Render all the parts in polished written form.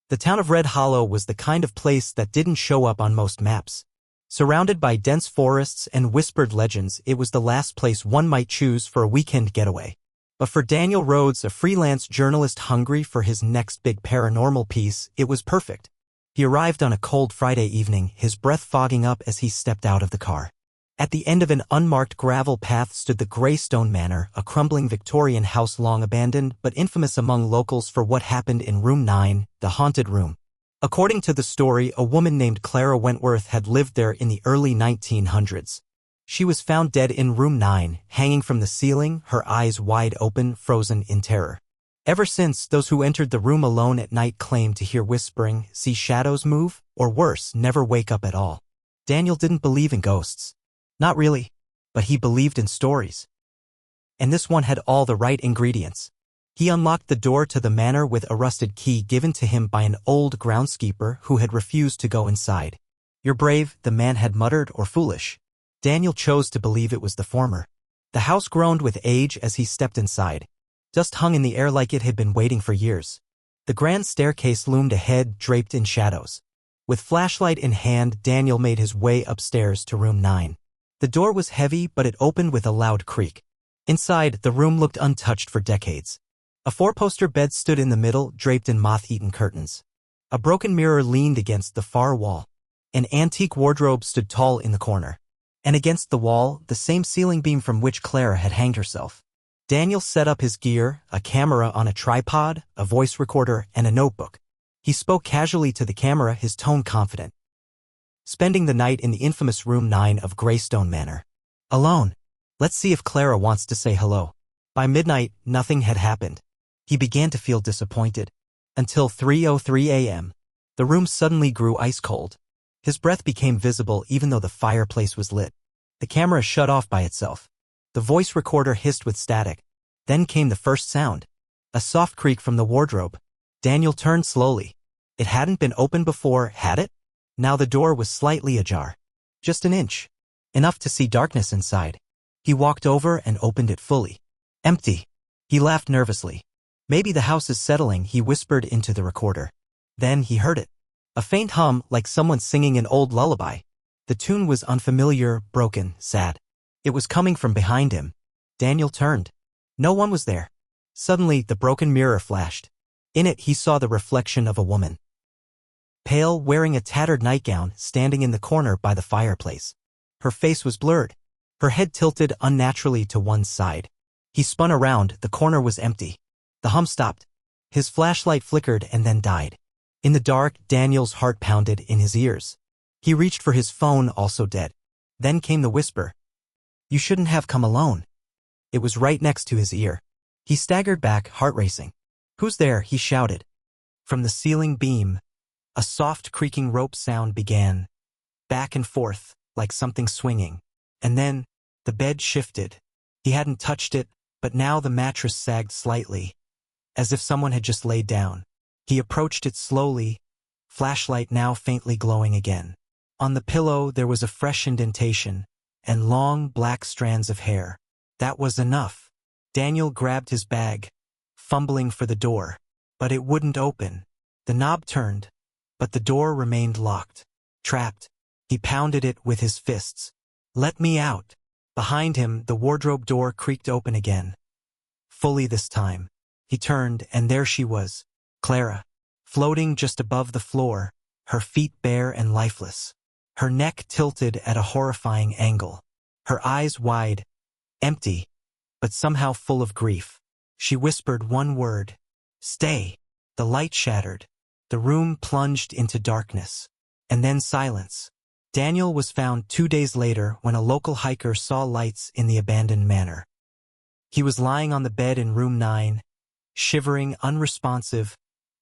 The town of Red Hollow was the kind of place that didn't show up on most maps. Surrounded by dense forests and whispered legends, it was the last place one might choose for a weekend getaway. But for Daniel Rhodes, a freelance journalist hungry for his next big paranormal piece, it was perfect. He arrived on a cold Friday evening, his breath fogging up as he stepped out of the car. At the end of an unmarked gravel path stood the Greystone Manor, a crumbling Victorian house long abandoned but infamous among locals for what happened in Room 9, the haunted room. According to the story, a woman named Clara Wentworth had lived there in the early 1900s. She was found dead in Room 9, hanging from the ceiling, her eyes wide open, frozen in terror. Ever since, those who entered the room alone at night claimed to hear whispering, see shadows move, or worse, never wake up at all. Daniel didn't believe in ghosts. Not really. But he believed in stories. And this one had all the right ingredients. He unlocked the door to the manor with a rusted key given to him by an old groundskeeper who had refused to go inside. "You're brave," the man had muttered, "or foolish." Daniel chose to believe it was the former. The house groaned with age as he stepped inside. Dust hung in the air like it had been waiting for years. The grand staircase loomed ahead, draped in shadows. With flashlight in hand, Daniel made his way upstairs to Room 9. The door was heavy, but it opened with a loud creak. Inside, the room looked untouched for decades. A four-poster bed stood in the middle, draped in moth-eaten curtains. A broken mirror leaned against the far wall. An antique wardrobe stood tall in the corner. And against the wall, the same ceiling beam from which Clara had hanged herself. Daniel set up his gear, a camera on a tripod, a voice recorder, and a notebook. He spoke casually to the camera, his tone confident. "Spending the night in the infamous Room 9 of Greystone Manor. Alone. Let's see if Clara wants to say hello." By midnight, nothing had happened. He began to feel disappointed. Until 3:03 a.m. The room suddenly grew ice-cold. His breath became visible even though the fireplace was lit. The camera shut off by itself. The voice recorder hissed with static. Then came the first sound. A soft creak from the wardrobe. Daniel turned slowly. It hadn't been opened before, had it? Now the door was slightly ajar. Just an inch. Enough to see darkness inside. He walked over and opened it fully. Empty. He laughed nervously. "Maybe the house is settling," he whispered into the recorder. Then he heard it. A faint hum, like someone singing an old lullaby. The tune was unfamiliar, broken, sad. It was coming from behind him. Daniel turned. No one was there. Suddenly, the broken mirror flashed. In it, he saw the reflection of a woman. Pale, wearing a tattered nightgown, standing in the corner by the fireplace. Her face was blurred. Her head tilted unnaturally to one side. He spun around, the corner was empty. The hum stopped. His flashlight flickered and then died. In the dark, Daniel's heart pounded in his ears. He reached for his phone, also dead. Then came the whisper. "You shouldn't have come alone." It was right next to his ear. He staggered back, heart racing. "Who's there?" he shouted. From the ceiling beam, a soft creaking rope sound began. Back and forth, like something swinging. And then, the bed shifted. He hadn't touched it, but now the mattress sagged slightly, as if someone had just laid down. He approached it slowly, flashlight now faintly glowing again. On the pillow there was a fresh indentation, and long black strands of hair. That was enough. Daniel grabbed his bag, fumbling for the door, but it wouldn't open. The knob turned, but the door remained locked. Trapped. He pounded it with his fists. "Let me out." Behind him, the wardrobe door creaked open again. Fully this time. He turned, and there she was, Clara, floating just above the floor, her feet bare and lifeless. Her neck tilted at a horrifying angle. Her eyes wide, empty, but somehow full of grief. She whispered one word. "Stay." The light shattered. The room plunged into darkness. And then silence. Daniel was found 2 days later when a local hiker saw lights in the abandoned manor. He was lying on the bed in Room 9, shivering, unresponsive,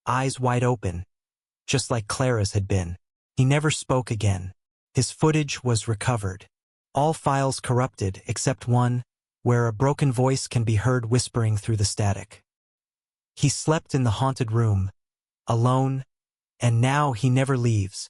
eyes wide open, just like Clara's had been. He never spoke again. His footage was recovered. All files corrupted except one, where a broken voice can be heard whispering through the static. He slept in the haunted room, alone, and now he never leaves.